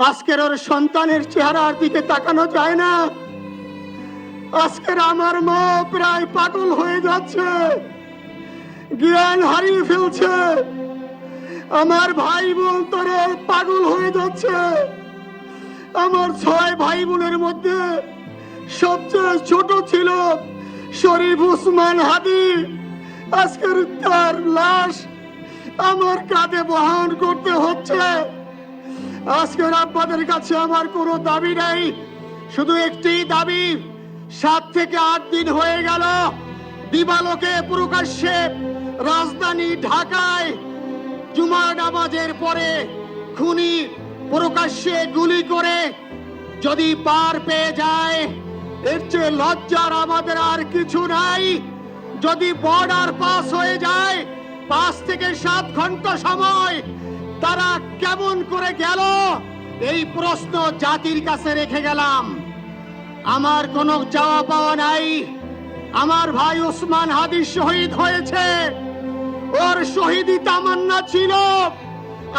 আজকের ওর সন্তানের চেহারার দিকে তাকানো যায় না। আজকের আমার মা প্রায় পাগল হয়ে যাচ্ছে, জ্ঞান হারিয়ে ফেলছে। আমার ভাই বোন তারা পাগল হয়ে যাচ্ছে। আমার 6 ভাই বোনের মধ্যে সবচেয়ে ছোট ছিল শরীফ উসমান হাদি। আজকের তার লাশ আমার কাঁধে বহন করতে হচ্ছে। আজকের আপনাদের কাছে আমার কোনো দাবি নাই, শুধু একটি দাবি। 7 থেকে 8 দিন হয়ে গেল দিবালোকে প্রকাশ্যে রাজধানী ঢাকায় জুমার নামাজের পরে খুনি প্রকাশ্যে গুলি করে যদি পার পেয়ে যায়, এর চেয়ে লজ্জার আমাদের আর কিছু নাই। যদি বর্ডার পাস হয়ে যায়, 5 থেকে 7 ঘন্টা সময় তারা কেমন করে গেল, এই প্রশ্ন জাতির কাছে রেখে গেলাম। আমার কোনো চাওয়া পাওয়া নাই। আমার ভাই উসমান হাদি শহীদ হয়েছে, ওর শহীদি তামান্না ছিল।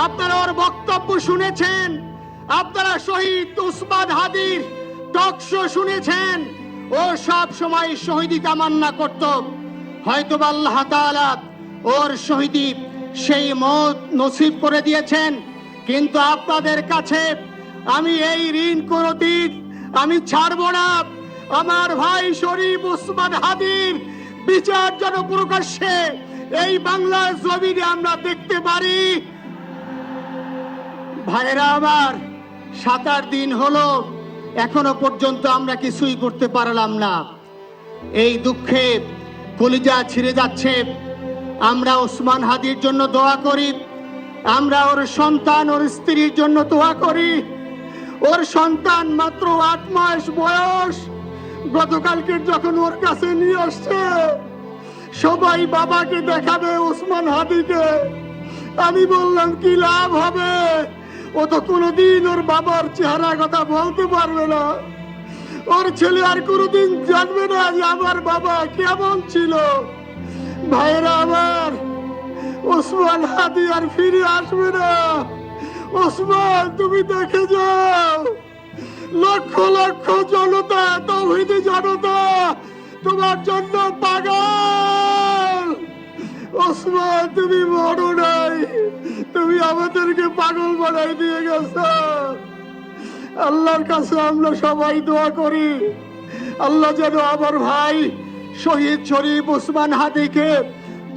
আপনারা ওর বক্তব্য শুনেছেন, আপনারা শহীদ উসমান হাদির টকশো শুনেছেন। ও সব সময় শহীদি তামান্না করত। হয়তো আল্লাহ তাআলা ওর শহীদি সেই মত নসিব করে দিয়েছেন। কিন্তু আপনাদের কাছে আমি এই ঋণ কোনদিন আমি ছাড়ব না। আমার ভাই শরীফ উসমান হাদির বিচার যেন প্রকাশ্যে এই বাংলার জমিনে আমরা দেখতে পারি। ভাইরা আমার, 7-8 দিন হলো, এখনো পর্যন্ত আমরা কিছুই করতে পারলাম না। এই দুঃখে কলিজা ছিঁড়ে যাচ্ছে। আমরা ওসমান হাদির জন্য দোয়া করি, আমরা ওর সন্তান ওর স্ত্রীর জন্য দোয়া করি। ওর সন্তান মাত্র 8 মাস বয়স। গতকালকে যখন ওর কাছে নিয়ে আসছে, সবাই বাবাকে দেখাবে ওসমান হাদিকে। আমি বললাম কি লাভ হবে, ও তো কোনোদিন ওর বাবার চেহারা কথা বলতে পারবে না। ওর ছেলে আর কোনোদিন জানবে না যে আমার বাবা কেমন ছিল। ভাইরা আমার, ওসমান হাদি আর ফিরে আসবে না। ওসমান, তুমি দেখে যাও, লক্ষ লক্ষ জনতা, তাওহীদি জনতা তোমার জন্য পাগল। ওসমান, তুমি মরো নাই, তুমি আমাদেরকে পাগল বানাই দিয়ে গেছো। আল্লাহর কাছে আমরা সবাই দোয়া করি, আল্লাহ যেন আমার ভাই শহীদ শরীফ উসমান হাদিকে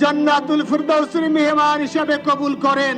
জান্নাতুল ফিরদাউসের মেহমান হিসেবে কবুল করেন।